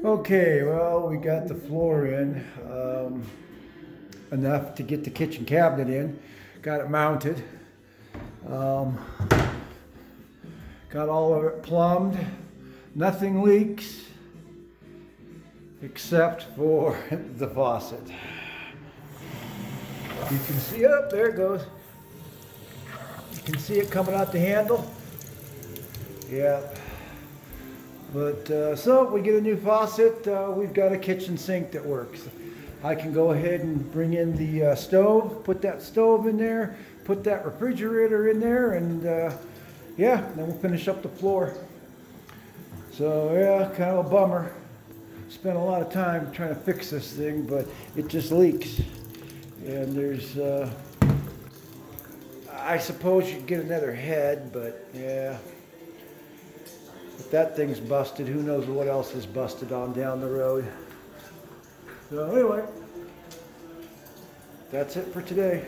Okay, well, we got the floor in, enough to get the kitchen cabinet in. Got it mounted. Got all of it plumbed. Nothing leaks except for the faucet. You can see, up there it goes. You can see it coming out the handle. Yeah. But so we get a new faucet, we've got a kitchen sink that works. I can go ahead and bring in the stove, put that stove in there, put that refrigerator in there, and yeah, then we'll finish up the floor. So yeah, kind of a bummer. Spent a lot of time trying to fix this thing, but it just leaks. And there's, I suppose you'd get another head, but yeah. If that thing's busted, who knows what else is busted on down the road. So anyway, that's it for today.